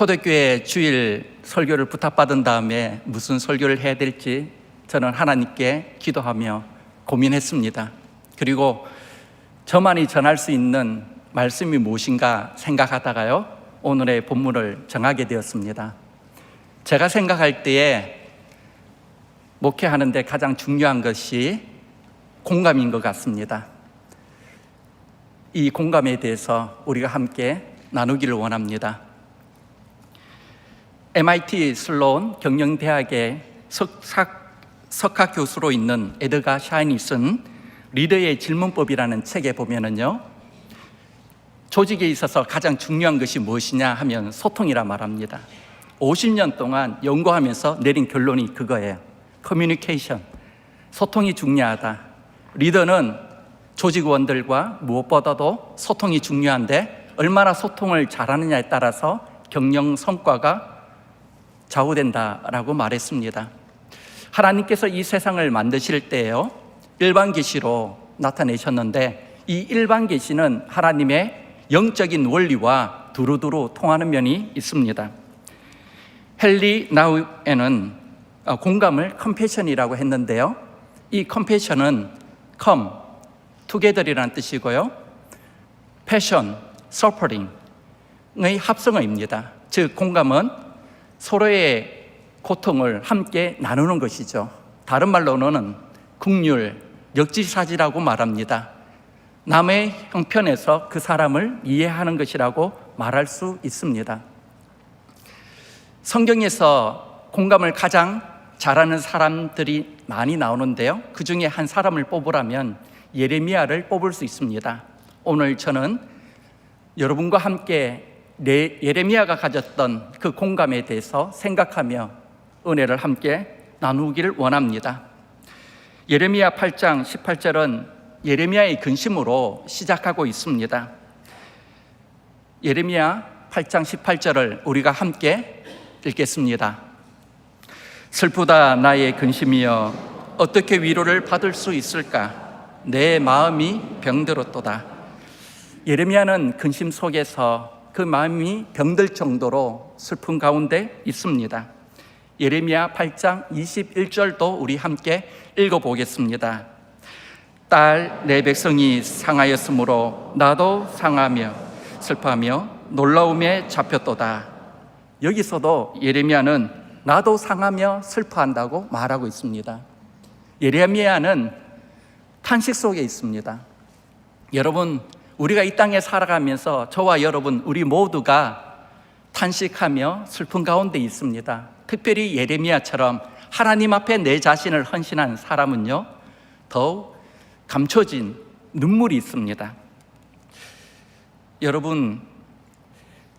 초대교회 주일 설교를 부탁받은 다음에 무슨 설교를 해야 될지 저는 하나님께 기도하며 고민했습니다. 그리고 저만이 전할 수 있는 말씀이 무엇인가 생각하다가요, 오늘의 본문을 정하게 되었습니다. 제가 생각할 때에 목회하는데 가장 중요한 것이 공감인 것 같습니다. 이 공감에 대해서 우리가 함께 나누기를 원합니다. MIT 슬로운 경영대학의 석학 교수로 있는 에드가 샤인이 쓴 리더의 질문법이라는 책에 보면은요, 조직에 있어서 가장 중요한 것이 무엇이냐 하면 소통이라 말합니다. 50년 동안 연구하면서 내린 결론이 그거예요. 커뮤니케이션, 소통이 중요하다. 리더는 조직원들과 무엇보다도 소통이 중요한데 얼마나 소통을 잘하느냐에 따라서 경영 성과가 좌우된다라고 말했습니다. 하나님께서 이 세상을 만드실 때요, 일반 계시로 나타내셨는데 이 일반 계시는 하나님의 영적인 원리와 두루두루 통하는 면이 있습니다. 헨리 나우에는 공감을 컴패션이라고 했는데요, 이 컴패션은 come, together이라는 뜻이고요, passion, suffering의 합성어입니다. 즉 공감은 서로의 고통을 함께 나누는 것이죠. 다른 말로는 긍휼, 역지사지라고 말합니다. 남의 형편에서 그 사람을 이해하는 것이라고 말할 수 있습니다. 성경에서 공감을 가장 잘하는 사람들이 많이 나오는데요, 그 중에 한 사람을 뽑으라면 예레미야를 뽑을 수 있습니다. 오늘 저는 여러분과 함께 예레미야가 가졌던 그 공감에 대해서 생각하며 은혜를 함께 나누기를 원합니다. 예레미야 8장 18절은 예레미야의 근심으로 시작하고 있습니다. 예레미야 8장 18절을 우리가 함께 읽겠습니다. 슬프다 나의 근심이여, 어떻게 위로를 받을 수 있을까? 내 마음이 병들었도다. 예레미야는 근심 속에서 그 마음이 병들 정도로 슬픈 가운데 있습니다. 예레미야 8장 21절도 우리 함께 읽어보겠습니다. 딸 내 백성이 상하였으므로 나도 상하며 슬퍼하며 놀라움에 잡혔도다. 여기서도 예레미야는 나도 상하며 슬퍼한다고 말하고 있습니다. 예레미야는 탄식 속에 있습니다. 여러분, 우리가 이 땅에 살아가면서 저와 여러분 우리 모두가 탄식하며 슬픈 가운데 있습니다. 특별히 예레미야처럼 하나님 앞에 내 자신을 헌신한 사람은요, 더욱 감춰진 눈물이 있습니다. 여러분,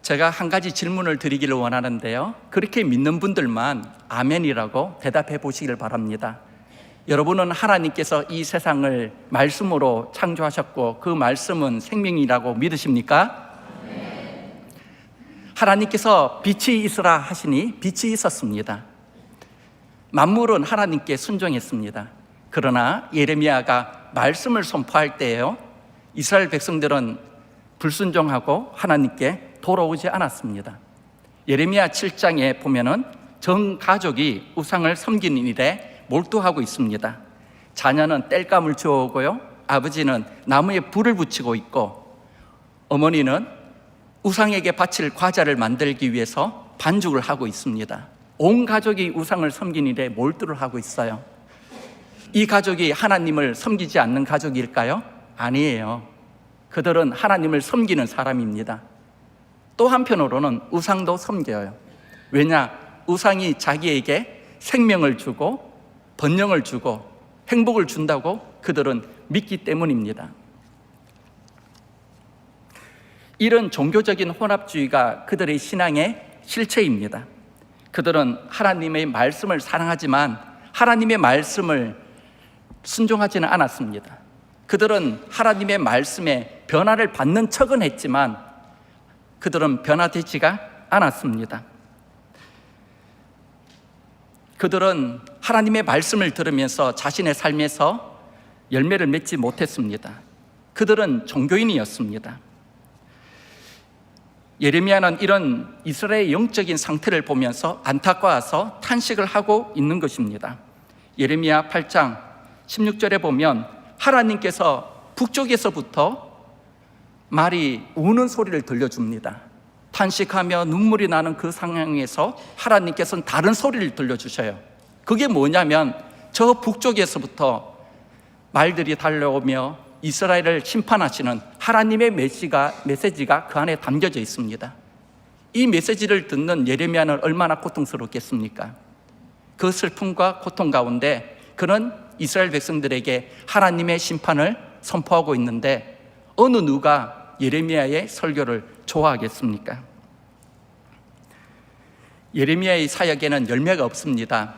제가 한 가지 질문을 드리기를 원하는데요, 그렇게 믿는 분들만 아멘이라고 대답해 보시길 바랍니다. 여러분은 하나님께서 이 세상을 말씀으로 창조하셨고 그 말씀은 생명이라고 믿으십니까? 네. 하나님께서 빛이 있으라 하시니 빛이 있었습니다. 만물은 하나님께 순종했습니다. 그러나 예레미야가 말씀을 선포할 때에요, 이스라엘 백성들은 불순종하고 하나님께 돌아오지 않았습니다. 예레미야 7장에 보면은 전 가족이 우상을 섬기는 일에 몰두하고 있습니다. 자녀는 땔감을 주워오고요, 아버지는 나무에 불을 붙이고 있고, 어머니는 우상에게 바칠 과자를 만들기 위해서 반죽을 하고 있습니다. 온 가족이 우상을 섬기는 일에 몰두를 하고 있어요. 이 가족이 하나님을 섬기지 않는 가족일까요? 아니에요. 그들은 하나님을 섬기는 사람입니다. 또 한편으로는 우상도 섬겨요. 왜냐? 우상이 자기에게 생명을 주고 번영을 주고 행복을 준다고 그들은 믿기 때문입니다. 이런 종교적인 혼합주의가 그들의 신앙의 실체입니다. 그들은 하나님의 말씀을 사랑하지만 하나님의 말씀을 순종하지는 않았습니다. 그들은 하나님의 말씀에 변화를 받는 척은 했지만 그들은 변화되지가 않았습니다. 그들은 하나님의 말씀을 들으면서 자신의 삶에서 열매를 맺지 못했습니다. 그들은 종교인이었습니다. 예레미야는 이런 이스라엘의 영적인 상태를 보면서 안타까워서 탄식을 하고 있는 것입니다. 예레미야 8장 16절에 보면 하나님께서 북쪽에서부터 말이 우는 소리를 들려줍니다. 탄식하며 눈물이 나는 그 상황에서 하나님께서는 다른 소리를 들려주셔요. 그게 뭐냐면 저 북쪽에서부터 말들이 달려오며 이스라엘을 심판하시는 하나님의 메시지가 그 안에 담겨져 있습니다. 이 메시지를 듣는 예레미야는 얼마나 고통스럽겠습니까? 그 슬픔과 고통 가운데 그는 이스라엘 백성들에게 하나님의 심판을 선포하고 있는데 어느 누가 예레미야의 설교를 좋아하겠습니까? 예레미야의 사역에는 열매가 없습니다.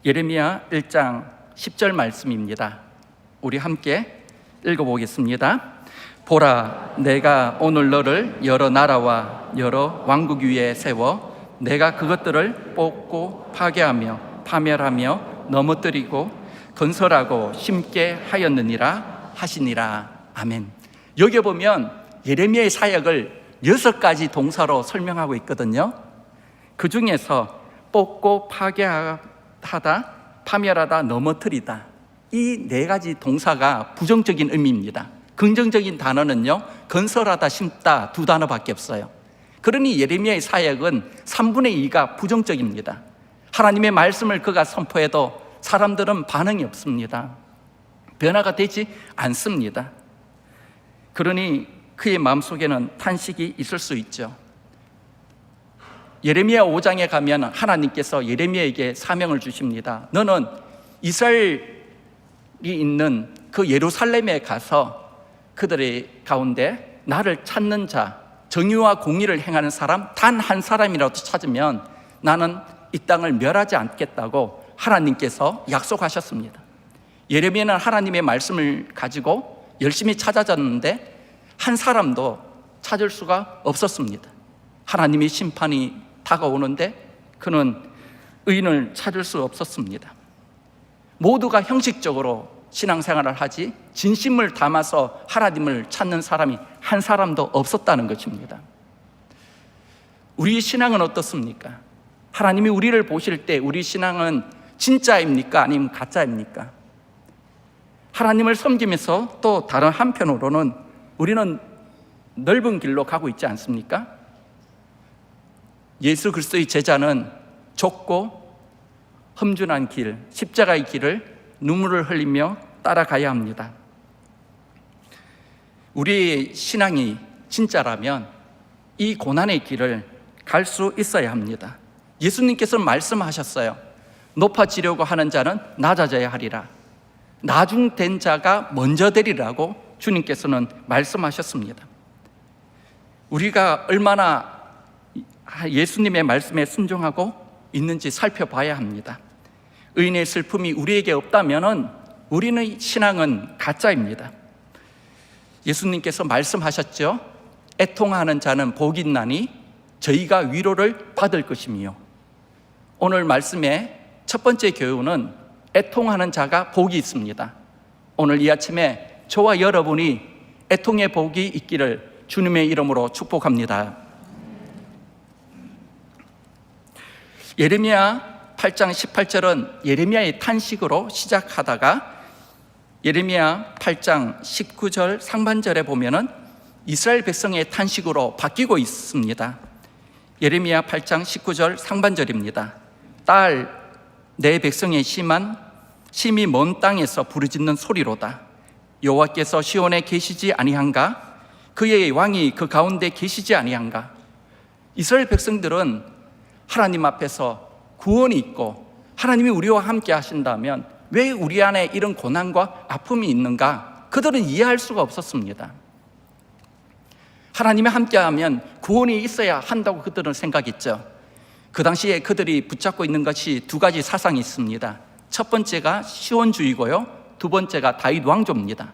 예레미야 1장 10절 말씀입니다. 우리 함께 읽어보겠습니다. 보라, 내가 오늘 너를 여러 나라와 여러 왕국 위에 세워 내가 그것들을 뽑고 파괴하며 파멸하며 넘어뜨리고 건설하고 심게 하였느니라 하시니라. 아멘. 여기 보면 예레미야의 사역을 6가지 동사로 설명하고 있거든요. 그 중에서 뽑고 파괴하다, 파멸하다, 넘어뜨리다, 이 4가지 동사가 부정적인 의미입니다. 긍정적인 단어는요, 건설하다, 심다 2단어밖에 없어요. 그러니 예레미야의 사역은 3분의 2가 부정적입니다. 하나님의 말씀을 그가 선포해도 사람들은 반응이 없습니다. 변화가 되지 않습니다. 그러니 그의 마음속에는 탄식이 있을 수 있죠. 예레미야 5장에 가면 하나님께서 예레미야에게 사명을 주십니다. 너는 이스라엘이 있는 그 예루살렘에 가서 그들의 가운데 나를 찾는 자, 정의와 공의를 행하는 사람 단 한 사람이라도 찾으면 나는 이 땅을 멸하지 않겠다고 하나님께서 약속하셨습니다. 예레미야는 하나님의 말씀을 가지고 열심히 찾아졌는데 한 사람도 찾을 수가 없었습니다. 하나님의 심판이 다가오는데 그는 의인을 찾을 수 없었습니다. 모두가 형식적으로 신앙생활을 하지 진심을 담아서 하나님을 찾는 사람이 한 사람도 없었다는 것입니다. 우리 신앙은 어떻습니까? 하나님이 우리를 보실 때 우리 신앙은 진짜입니까? 아니면 가짜입니까? 하나님을 섬기면서 또 다른 한편으로는 우리는 넓은 길로 가고 있지 않습니까? 예수 그리스도의 제자는 좁고 험준한 길, 십자가의 길을 눈물을 흘리며 따라가야 합니다. 우리의 신앙이 진짜라면 이 고난의 길을 갈 수 있어야 합니다. 예수님께서는 말씀하셨어요. 높아지려고 하는 자는 낮아져야 하리라. 나중된 자가 먼저 되리라고 주님께서는 말씀하셨습니다. 우리가 얼마나 예수님의 말씀에 순종하고 있는지 살펴봐야 합니다. 의인의 슬픔이 우리에게 없다면 우리의 신앙은 가짜입니다. 예수님께서 말씀하셨죠. 애통하는 자는 복이 있나니 저희가 위로를 받을 것이며, 오늘 말씀의 첫 번째 교훈은 애통하는 자가 복이 있습니다. 오늘 이 아침에 저와 여러분이 애통의 복이 있기를 주님의 이름으로 축복합니다. 예레미야 8장 18절은 예레미야의 탄식으로 시작하다가 예레미야 8장 19절 상반절에 보면은 이스라엘 백성의 탄식으로 바뀌고 있습니다. 예레미야 8장 19절 상반절입니다. 딸, 내 백성의 심이 먼 땅에서 부르짖는 소리로다. 여호와께서 시온에 계시지 아니한가? 그의 왕이 그 가운데 계시지 아니한가? 이스라엘 백성들은 하나님 앞에서 구원이 있고 하나님이 우리와 함께 하신다면 왜 우리 안에 이런 고난과 아픔이 있는가? 그들은 이해할 수가 없었습니다. 하나님이 함께하면 구원이 있어야 한다고 그들은 생각했죠. 그 당시에 그들이 붙잡고 있는 것이 2가지 사상이 있습니다. 첫 번째가 시온주의고요, 2번째가 다윗 왕조입니다.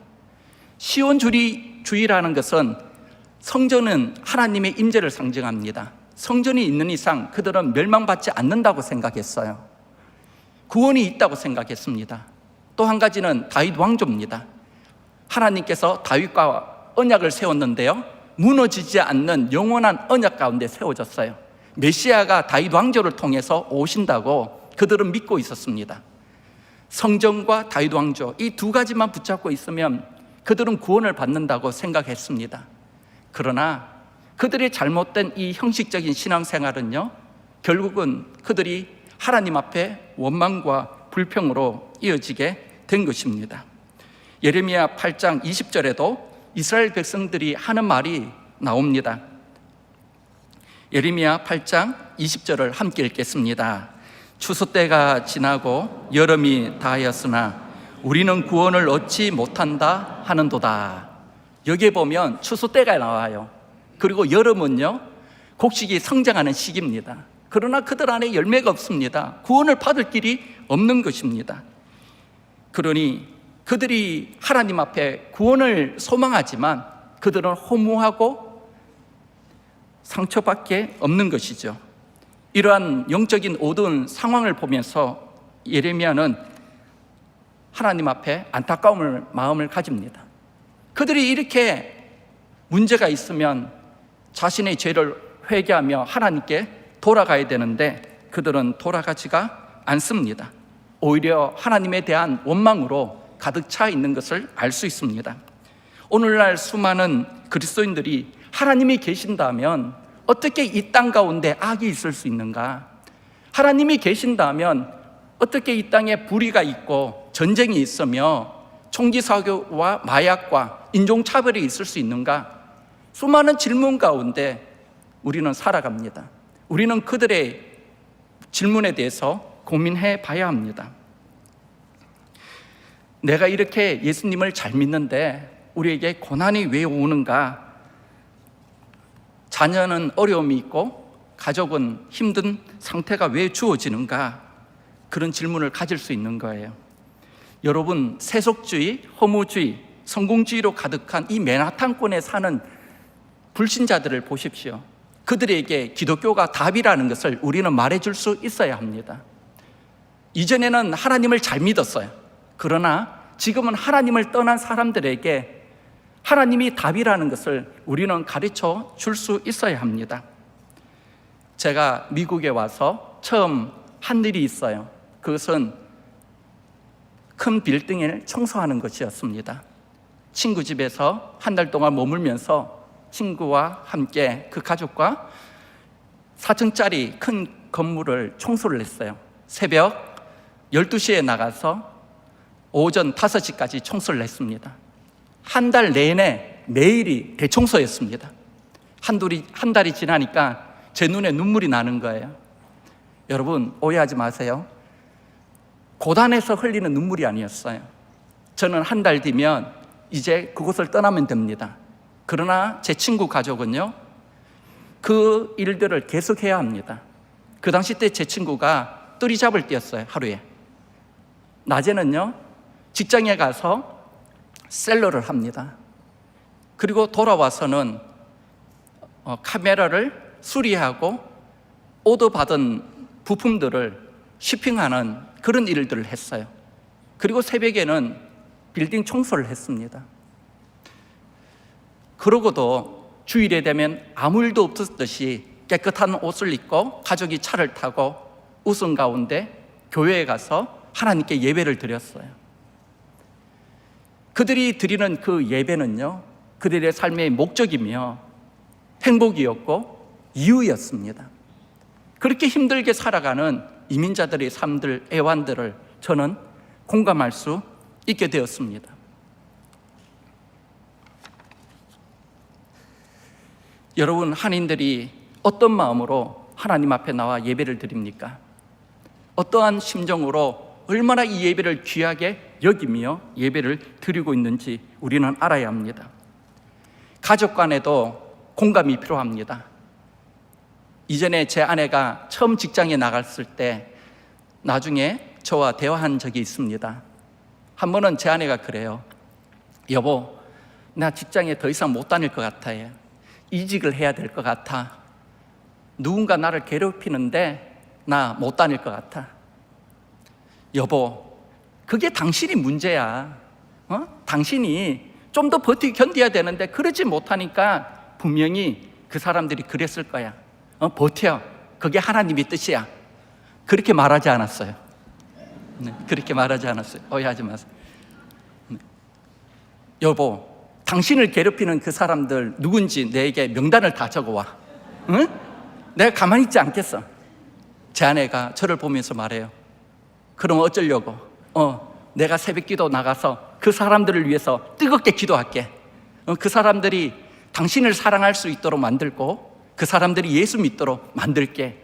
시온주의라는 것은 성전은 하나님의 임재를 상징합니다. 성전이 있는 이상 그들은 멸망받지 않는다고 생각했어요. 구원이 있다고 생각했습니다. 또 한 가지는 다윗 왕조입니다. 하나님께서 다윗과 언약을 세웠는데요, 무너지지 않는 영원한 언약 가운데 세워졌어요. 메시아가 다윗 왕조를 통해서 오신다고 그들은 믿고 있었습니다. 성전과 다윗 왕조, 이 두 가지만 붙잡고 있으면 그들은 구원을 받는다고 생각했습니다. 그러나 그들의 잘못된 이 형식적인 신앙생활은요, 결국은 그들이 하나님 앞에 원망과 불평으로 이어지게 된 것입니다. 예레미야 8장 20절에도 이스라엘 백성들이 하는 말이 나옵니다. 예레미야 8장 20절을 함께 읽겠습니다. 추수 때가 지나고 여름이 다하였으나 우리는 구원을 얻지 못한다 하는도다. 여기에 보면 추수 때가 나와요. 그리고 여름은요, 곡식이 성장하는 시기입니다. 그러나 그들 안에 열매가 없습니다. 구원을 받을 길이 없는 것입니다. 그러니 그들이 하나님 앞에 구원을 소망하지만 그들은 허무하고 상처밖에 없는 것이죠. 이러한 영적인 어두운 상황을 보면서 예레미야는 하나님 앞에 안타까움을 마음을 가집니다. 그들이 이렇게 문제가 있으면 자신의 죄를 회개하며 하나님께 돌아가야 되는데 그들은 돌아가지가 않습니다. 오히려 하나님에 대한 원망으로 가득 차 있는 것을 알 수 있습니다. 오늘날 수많은 그리스도인들이 하나님이 계신다면 어떻게 이 땅 가운데 악이 있을 수 있는가? 하나님이 계신다면 어떻게 이 땅에 불의가 있고 전쟁이 있으며 총기사교와 마약과 인종차별이 있을 수 있는가? 수많은 질문 가운데 우리는 살아갑니다. 우리는 그들의 질문에 대해서 고민해 봐야 합니다. 내가 이렇게 예수님을 잘 믿는데 우리에게 고난이 왜 오는가? 자녀는 어려움이 있고 가족은 힘든 상태가 왜 주어지는가? 그런 질문을 가질 수 있는 거예요. 여러분, 세속주의, 허무주의, 성공주의로 가득한 이 맨하탄권에 사는 불신자들을 보십시오. 그들에게 기독교가 답이라는 것을 우리는 말해줄 수 있어야 합니다. 이전에는 하나님을 잘 믿었어요. 그러나 지금은 하나님을 떠난 사람들에게 하나님이 답이라는 것을 우리는 가르쳐 줄 수 있어야 합니다. 제가 미국에 와서 처음 한 일이 있어요. 그것은 큰 빌딩을 청소하는 것이었습니다. 친구 집에서 한 달 동안 머물면서 친구와 함께 그 가족과 4층짜리 큰 건물을 청소를 했어요. 새벽 12시에 나가서 오전 5시까지 청소를 했습니다. 한 달 내내 매일이 대청소였습니다. 한 달이 지나니까 제 눈에 눈물이 나는 거예요. 여러분, 오해하지 마세요. 고단해서 흘리는 눈물이 아니었어요. 저는 한 달 뒤면 이제 그곳을 떠나면 됩니다. 그러나 제 친구 가족은요, 그 일들을 계속해야 합니다. 그 당시 때 제 친구가 뜨리잡을 뛰었어요, 하루에. 낮에는요, 직장에 가서 셀러를 합니다. 그리고 돌아와서는 카메라를 수리하고 오더 받은 부품들을 쇼핑하는 그런 일들을 했어요. 그리고 새벽에는 빌딩 청소를 했습니다. 그러고도 주일에 되면 아무 일도 없었듯이 깨끗한 옷을 입고 가족이 차를 타고 웃음 가운데 교회에 가서 하나님께 예배를 드렸어요. 그들이 드리는 그 예배는요, 그들의 삶의 목적이며 행복이었고 이유였습니다. 그렇게 힘들게 살아가는 이민자들의 삶들, 애환들을 저는 공감할 수 있게 되었습니다. 여러분, 한인들이 어떤 마음으로 하나님 앞에 나와 예배를 드립니까? 어떠한 심정으로 얼마나 이 예배를 귀하게 여기며 예배를 드리고 있는지 우리는 알아야 합니다. 가족 간에도 공감이 필요합니다. 이전에 제 아내가 처음 직장에 나갔을 때 나중에 저와 대화한 적이 있습니다. 한 번은 제 아내가 그래요. 여보, 나 직장에 더 이상 못 다닐 것 같아요. 이직을 해야 될 것 같아. 누군가 나를 괴롭히는데 나 못 다닐 것 같아. 여보, 그게 당신이 문제야. 당신이 좀 더 버티고 견뎌야 되는데 그러지 못하니까 분명히 그 사람들이 그랬을 거야. 버텨. 그게 하나님의 뜻이야. 그렇게 말하지 않았어요. 네, 그렇게 말하지 않았어요. 오해하지 마세요. 네. 여보, 당신을 괴롭히는 그 사람들 누군지 내게 명단을 다 적어와. 응? 내가 가만히 있지 않겠어. 제 아내가 저를 보면서 말해요. 그럼 어쩌려고? 내가 새벽기도 나가서 그 사람들을 위해서 뜨겁게 기도할게. 그 사람들이 당신을 사랑할 수 있도록 만들고 그 사람들이 예수 믿도록 만들게.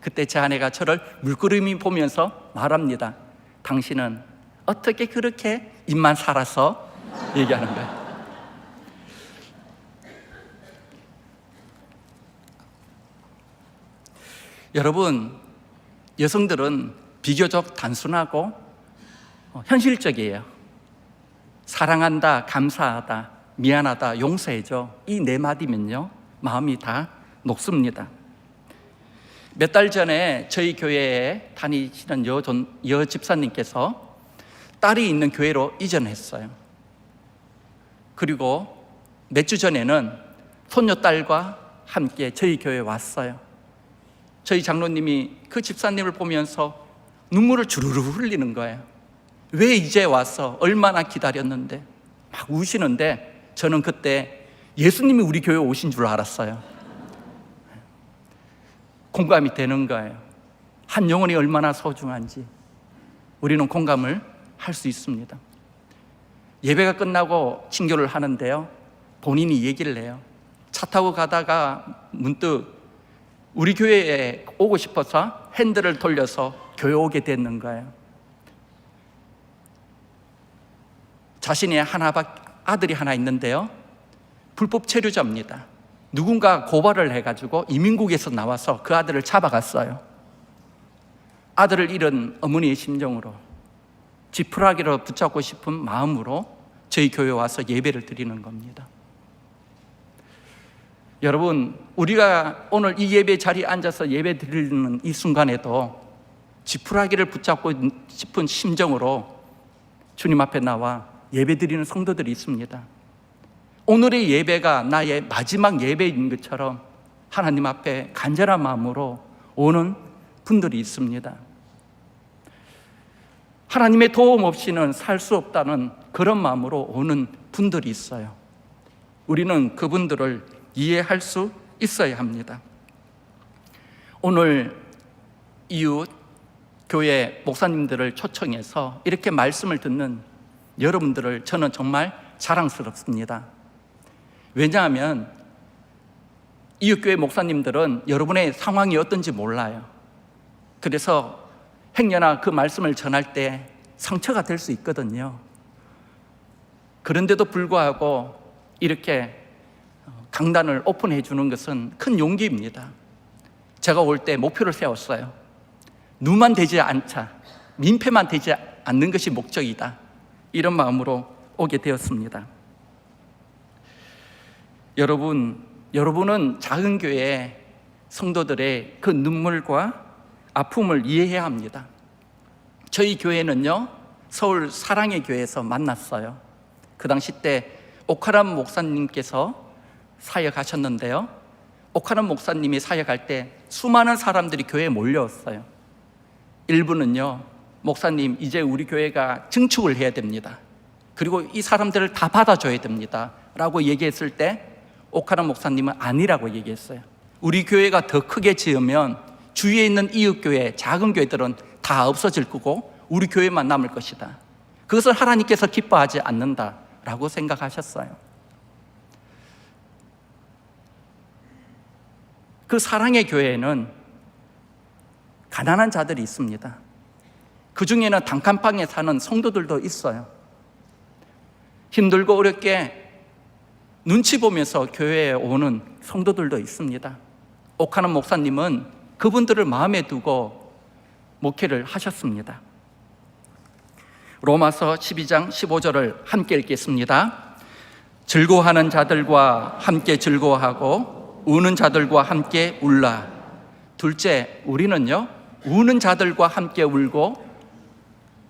그때 제 아내가 저를 물끄러미 보면서 말합니다. 당신은 어떻게 그렇게 입만 살아서 얘기하는 거야. 여러분, 여성들은 비교적 단순하고 현실적이에요. 사랑한다, 감사하다, 미안하다, 용서해줘. 이 네 마디면요, 마음이 다 녹습니다. 몇 달 전에 저희 교회에 다니시는 여 집사님께서 딸이 있는 교회로 이전했어요. 그리고 몇 주 전에는 손녀딸과 함께 저희 교회에 왔어요. 저희 장로님이 그 집사님을 보면서 눈물을 주르르 흘리는 거예요. 왜 이제 와서 얼마나 기다렸는데, 막 우시는데 저는 그때 예수님이 우리 교회에 오신 줄 알았어요. 공감이 되는 거예요. 한 영혼이 얼마나 소중한지 우리는 공감을 할 수 있습니다. 예배가 끝나고 친교를 하는데요, 본인이 얘기를 해요. 차 타고 가다가 문득 우리 교회에 오고 싶어서 핸들을 돌려서 교회 오게 됐는 거예요. 자신의 아들이 하나 있는데요, 불법 체류자입니다. 누군가 고발을 해가지고 이민국에서 나와서 그 아들을 잡아갔어요. 아들을 잃은 어머니의 심정으로 지푸라기로 붙잡고 싶은 마음으로 저희 교회에 와서 예배를 드리는 겁니다. 여러분, 우리가 오늘 이 예배 자리에 앉아서 예배 드리는 이 순간에도 지푸라기를 붙잡고 싶은 심정으로 주님 앞에 나와 예배 드리는 성도들이 있습니다. 오늘의 예배가 나의 마지막 예배인 것처럼 하나님 앞에 간절한 마음으로 오는 분들이 있습니다. 하나님의 도움 없이는 살 수 없다는 그런 마음으로 오는 분들이 있어요. 우리는 그분들을 이해할 수 있어야 합니다. 오늘 이웃 교회 목사님들을 초청해서 이렇게 말씀을 듣는 여러분들을 저는 정말 자랑스럽습니다. 왜냐하면 이웃교회 목사님들은 여러분의 상황이 어떤지 몰라요. 그래서 행여나 그 말씀을 전할 때 상처가 될 수 있거든요. 그런데도 불구하고 이렇게 강단을 오픈해 주는 것은 큰 용기입니다. 제가 올 때 목표를 세웠어요. 누만 되지 않자, 민폐만 되지 않는 것이 목적이다. 이런 마음으로 오게 되었습니다. 여러분은 작은 교회 성도들의 그 눈물과 아픔을 이해해야 합니다. 저희 교회는요, 서울 사랑의 교회에서 만났어요. 그 당시 때 오카람 목사님께서 사역하셨는데요, 오카람 목사님이 사역할 때 수많은 사람들이 교회에 몰려왔어요. 일부는요, 목사님 이제 우리 교회가 증축을 해야 됩니다. 그리고 이 사람들을 다 받아줘야 됩니다 라고 얘기했을 때 오카람 목사님은 아니라고 얘기했어요. 우리 교회가 더 크게 지으면 주위에 있는 이웃교회, 작은 교회들은 다 없어질 거고 우리 교회만 남을 것이다. 그것을 하나님께서 기뻐하지 않는다라고 생각하셨어요. 그 사랑의 교회에는 가난한 자들이 있습니다. 그 중에는 단칸방에 사는 성도들도 있어요. 힘들고 어렵게 눈치 보면서 교회에 오는 성도들도 있습니다. 오카는 목사님은 그분들을 마음에 두고 목회를 하셨습니다. 로마서 12장 15절을 함께 읽겠습니다. 즐거워하는 자들과 함께 즐거워하고 우는 자들과 함께 울라. 둘째, 우리는요, 우는 자들과 함께 울고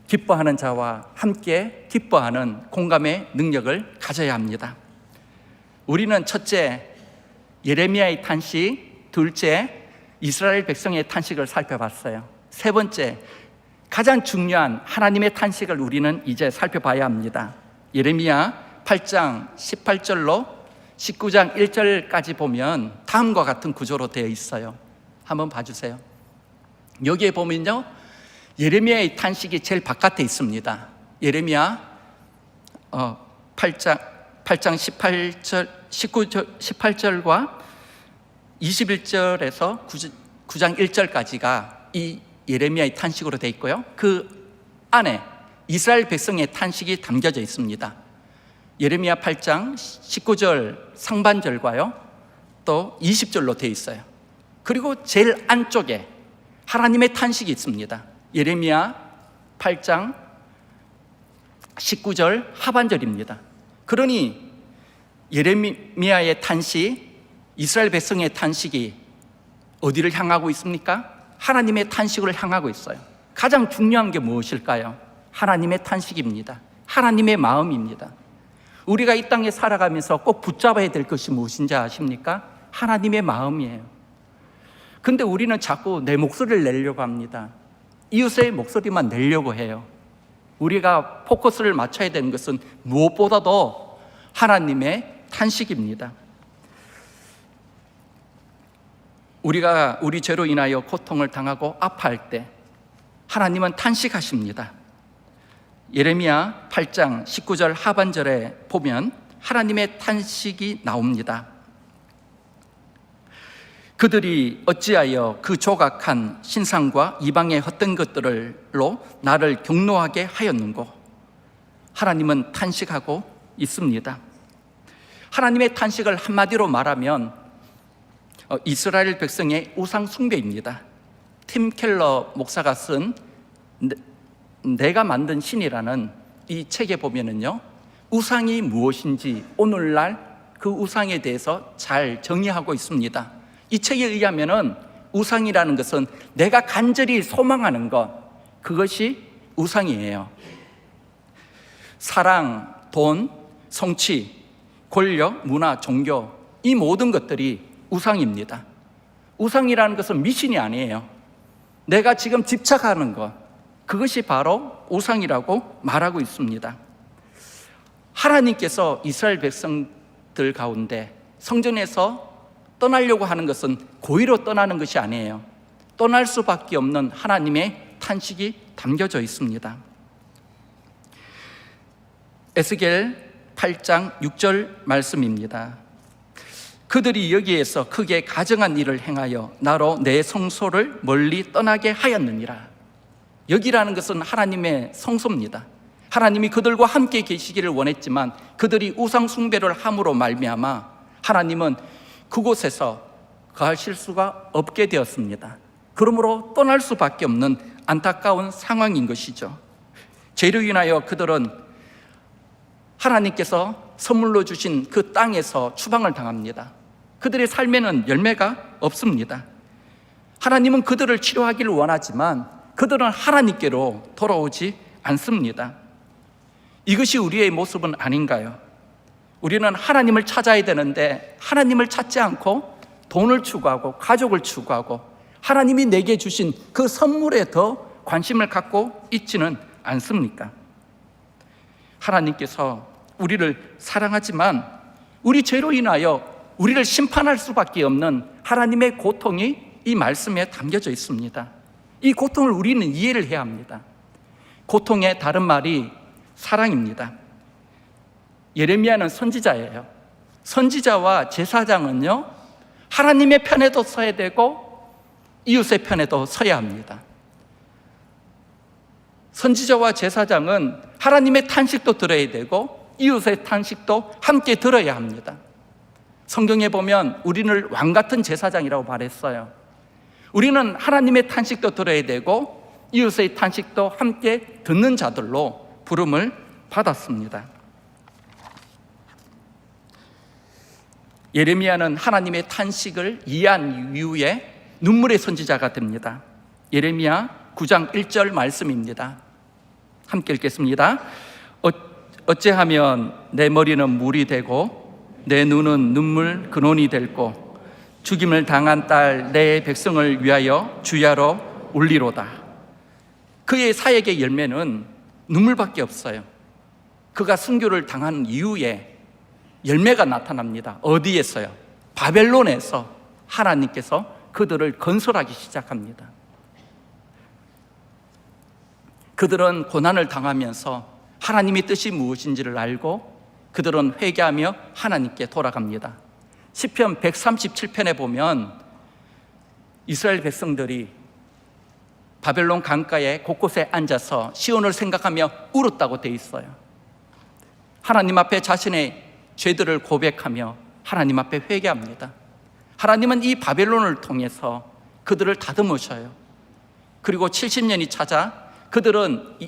기뻐하는 자와 함께 기뻐하는 공감의 능력을 가져야 합니다. 우리는 첫째, 예레미야의 탄식, 둘째, 이스라엘 백성의 탄식을 살펴봤어요. 세 번째, 가장 중요한 하나님의 탄식을 우리는 이제 살펴봐야 합니다. 예레미야 8장 18절로 19장 1절까지 보면 다음과 같은 구조로 되어 있어요. 한번 봐주세요. 여기에 보면요, 예레미야의 탄식이 제일 바깥에 있습니다. 예레미야 8장 18절, 18절과 21절에서 9장 1절까지가 이 예레미야의 탄식으로 되어 있고요, 그 안에 이스라엘 백성의 탄식이 담겨져 있습니다. 예레미야 8장 19절 상반절과요, 또 20절로 되어 있어요. 그리고 제일 안쪽에 하나님의 탄식이 있습니다. 예레미야 8장 19절 하반절입니다. 그러니 예레미야의 탄식, 이스라엘 백성의 탄식이 어디를 향하고 있습니까? 하나님의 탄식을 향하고 있어요. 가장 중요한 게 무엇일까요? 하나님의 탄식입니다. 하나님의 마음입니다. 우리가 이 땅에 살아가면서 꼭 붙잡아야 될 것이 무엇인지 아십니까? 하나님의 마음이에요. 근데 우리는 자꾸 내 목소리를 내려고 합니다. 이웃의 목소리만 내려고 해요. 우리가 포커스를 맞춰야 되는 것은 무엇보다도 하나님의 탄식입니다. 우리가 우리 죄로 인하여 고통을 당하고 아파할 때 하나님은 탄식하십니다. 예레미야 8장 19절 하반절에 보면 하나님의 탄식이 나옵니다. 그들이 어찌하여 그 조각한 신상과 이방의 헛된 것들로 나를 경노하게 하였는고. 하나님은 탄식하고 있습니다. 하나님의 탄식을 한마디로 말하면 이스라엘 백성의 우상 숭배입니다. 팀 켈러 목사가 쓴 내가 만든 신이라는 이 책에 보면은요, 우상이 무엇인지 오늘날 그 우상에 대해서 잘 정의하고 있습니다. 이 책에 의하면은 우상이라는 것은 내가 간절히 소망하는 것, 그것이 우상이에요. 사랑, 돈, 성취, 권력, 문화, 종교, 이 모든 것들이 우상입니다. 우상이라는 것은 미신이 아니에요. 내가 지금 집착하는 것, 그것이 바로 우상이라고 말하고 있습니다. 하나님께서 이스라엘 백성들 가운데 성전에서 떠나려고 하는 것은 고의로 떠나는 것이 아니에요. 떠날 수밖에 없는 하나님의 탄식이 담겨져 있습니다. 에스겔 8장 6절 말씀입니다. 그들이 여기에서 크게 가증한 일을 행하여 나로 내 성소를 멀리 떠나게 하였느니라. 여기라는 것은 하나님의 성소입니다. 하나님이 그들과 함께 계시기를 원했지만 그들이 우상 숭배를 함으로 말미암아 하나님은 그곳에서 거하실 수가 없게 되었습니다. 그러므로 떠날 수밖에 없는 안타까운 상황인 것이죠. 죄로 인하여 그들은 하나님께서 선물로 주신 그 땅에서 추방을 당합니다. 그들의 삶에는 열매가 없습니다. 하나님은 그들을 치료하기를 원하지만 그들은 하나님께로 돌아오지 않습니다. 이것이 우리의 모습은 아닌가요? 우리는 하나님을 찾아야 되는데 하나님을 찾지 않고 돈을 추구하고 가족을 추구하고 하나님이 내게 주신 그 선물에 더 관심을 갖고 있지는 않습니까? 하나님께서 우리를 사랑하지만 우리 죄로 인하여 우리를 심판할 수밖에 없는 하나님의 고통이 이 말씀에 담겨져 있습니다. 이 고통을 우리는 이해를 해야 합니다. 고통의 다른 말이 사랑입니다. 예레미야는 선지자예요. 선지자와 제사장은요, 하나님의 편에도 서야 되고 이웃의 편에도 서야 합니다. 선지자와 제사장은 하나님의 탄식도 들어야 되고 이웃의 탄식도 함께 들어야 합니다. 성경에 보면 우리를 왕같은 제사장이라고 말했어요. 우리는 하나님의 탄식도 들어야 되고 이웃의 탄식도 함께 듣는 자들로 부름을 받았습니다. 예레미야는 하나님의 탄식을 이해한 이후에 눈물의 선지자가 됩니다. 예레미야 9장 1절 말씀입니다. 함께 읽겠습니다. 어찌하면 내 머리는 물이 되고 내 눈은 눈물 근원이 될고 죽임을 당한 딸 내 백성을 위하여 주야로 울리로다. 그의 사역의 열매는 눈물밖에 없어요. 그가 순교를 당한 이후에 열매가 나타납니다. 어디에서요? 바벨론에서 하나님께서 그들을 건설하기 시작합니다. 그들은 고난을 당하면서 하나님의 뜻이 무엇인지를 알고 그들은 회개하며 하나님께 돌아갑니다. 시편 137편에 보면 이스라엘 백성들이 바벨론 강가에 곳곳에 앉아서 시온을 생각하며 울었다고 되어 있어요. 하나님 앞에 자신의 죄들을 고백하며 하나님 앞에 회개합니다. 하나님은 이 바벨론을 통해서 그들을 다듬으셔요. 그리고 70년이 찾아 그들은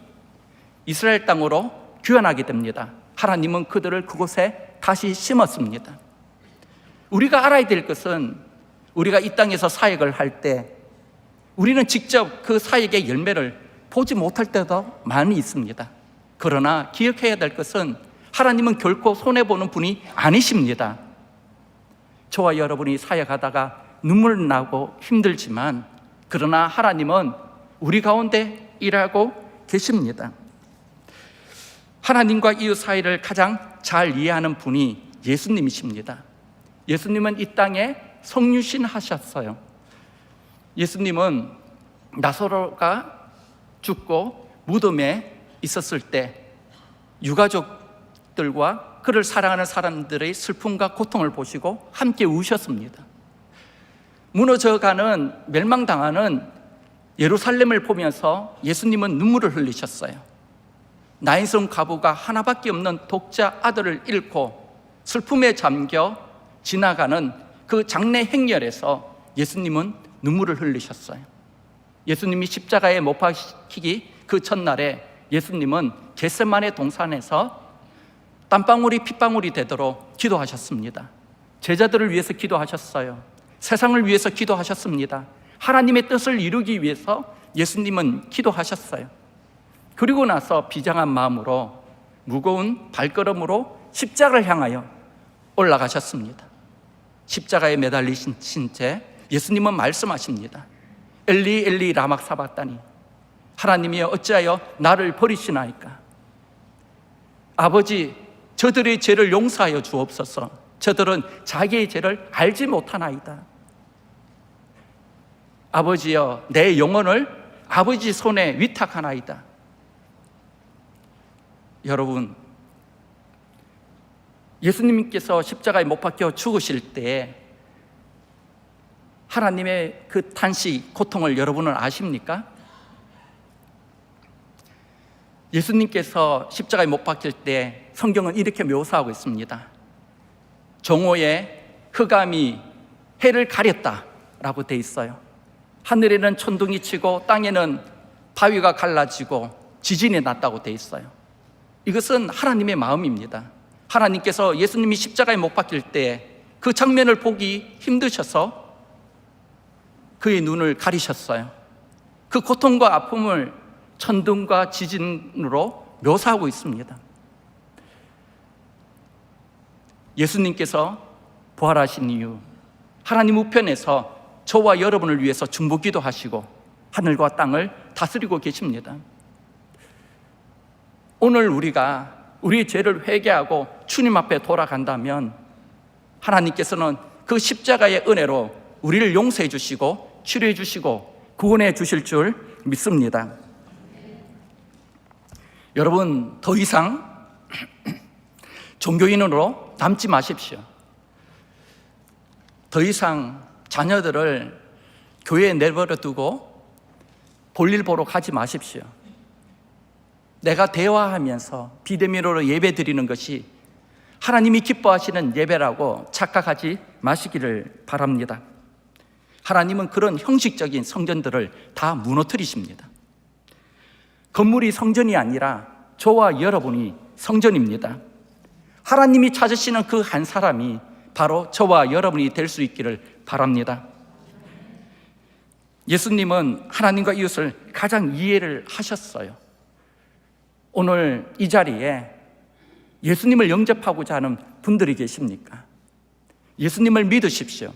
이스라엘 땅으로 귀환하게 됩니다. 하나님은 그들을 그곳에 다시 심었습니다. 우리가 알아야 될 것은 우리가 이 땅에서 사역을 할 때 우리는 직접 그 사역의 열매를 보지 못할 때도 많이 있습니다. 그러나 기억해야 될 것은 하나님은 결코 손해보는 분이 아니십니다. 저와 여러분이 사역하다가 눈물 나고 힘들지만 그러나 하나님은 우리 가운데 일하고 계십니다. 하나님과 이웃 사이를 가장 잘 이해하는 분이 예수님이십니다. 예수님은 이 땅에 성육신 하셨어요. 예수님은 나사로가 죽고 무덤에 있었을 때 유가족들과 그를 사랑하는 사람들의 슬픔과 고통을 보시고 함께 우셨습니다. 무너져가는 멸망당하는 예루살렘을 보면서 예수님은 눈물을 흘리셨어요. 나인성 가부가 하나밖에 없는 독자 아들을 잃고 슬픔에 잠겨 지나가는 그 장례 행렬에서 예수님은 눈물을 흘리셨어요. 예수님이 십자가에 못 박히기 그 첫날에 예수님은 겟세마네 동산에서 땀방울이 핏방울이 되도록 기도하셨습니다. 제자들을 위해서 기도하셨어요. 세상을 위해서 기도하셨습니다. 하나님의 뜻을 이루기 위해서 예수님은 기도하셨어요. 그리고 나서 비장한 마음으로 무거운 발걸음으로 십자가를 향하여 올라가셨습니다. 십자가에 매달리신 채 예수님은 말씀하십니다. 엘리 엘리 라막 사박다니, 하나님이여 어찌하여 나를 버리시나이까. 아버지, 저들의 죄를 용서하여 주옵소서. 저들은 자기의 죄를 알지 못하나이다. 아버지여, 내 영혼을 아버지 손에 위탁하나이다. 여러분, 예수님께서 십자가에 못 박혀 죽으실 때 하나님의 그 탄식, 고통을 여러분은 아십니까? 예수님께서 십자가에 못 박힐 때 성경은 이렇게 묘사하고 있습니다. 정오에 흑암이 해를 가렸다라고 돼 있어요. 하늘에는 천둥이 치고 땅에는 바위가 갈라지고 지진이 났다고 돼 있어요. 이것은 하나님의 마음입니다. 하나님께서 예수님이 십자가에 못 박힐 때 그 장면을 보기 힘드셔서 그의 눈을 가리셨어요. 그 고통과 아픔을 천둥과 지진으로 묘사하고 있습니다. 예수님께서 부활하신 이후 하나님 우편에서 저와 여러분을 위해서 중보기도 하시고 하늘과 땅을 다스리고 계십니다. 오늘 우리가 우리의 죄를 회개하고 주님 앞에 돌아간다면 하나님께서는 그 십자가의 은혜로 우리를 용서해 주시고 치료해 주시고 구원해 주실 줄 믿습니다. 여러분, 더 이상 종교인으로 남지 마십시오. 더 이상 자녀들을 교회에 내버려 두고 볼일 보러 가지 마십시오. 내가 대화하면서 비대면으로 예배 드리는 것이 하나님이 기뻐하시는 예배라고 착각하지 마시기를 바랍니다. 하나님은 그런 형식적인 성전들을 다 무너뜨리십니다. 건물이 성전이 아니라 저와 여러분이 성전입니다. 하나님이 찾으시는 그 한 사람이 바로 저와 여러분이 될 수 있기를 바랍니다. 예수님은 하나님과 이웃을 가장 이해를 하셨어요. 오늘 이 자리에 예수님을 영접하고자 하는 분들이 계십니까? 예수님을 믿으십시오.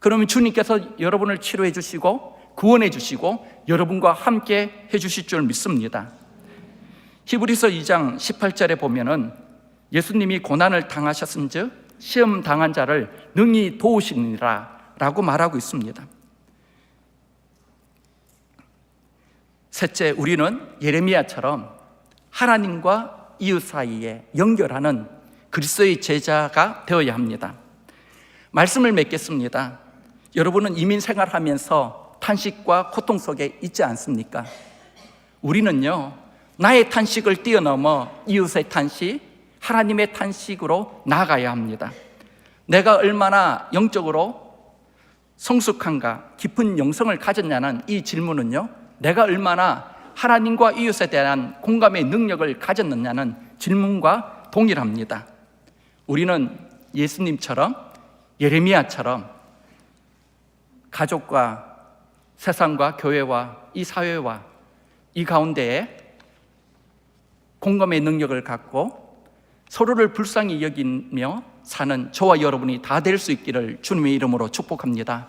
그러면 주님께서 여러분을 치료해 주시고 구원해 주시고 여러분과 함께 해 주실 줄 믿습니다. 히브리서 2장 18절에 보면은 예수님이 고난을 당하셨은즉 시험 당한 자를 능히 도우시니라 라고 말하고 있습니다. 셋째, 우리는 예레미야처럼 하나님과 이웃 사이에 연결하는 그리스도의 제자가 되어야 합니다. 말씀을 맺겠습니다. 여러분은 이민 생활하면서 탄식과 고통 속에 있지 않습니까? 우리는요, 나의 탄식을 뛰어넘어 이웃의 탄식, 하나님의 탄식으로 나아가야 합니다. 내가 얼마나 영적으로 성숙한가, 깊은 영성을 가졌냐는 이 질문은요, 내가 얼마나 하나님과 이웃에 대한 공감의 능력을 가졌느냐는 질문과 동일합니다. 우리는 예수님처럼, 예레미야처럼 가족과 세상과 교회와 이 사회와 이 가운데에 공감의 능력을 갖고 서로를 불쌍히 여기며 사는 저와 여러분이 다 될 수 있기를 주님의 이름으로 축복합니다.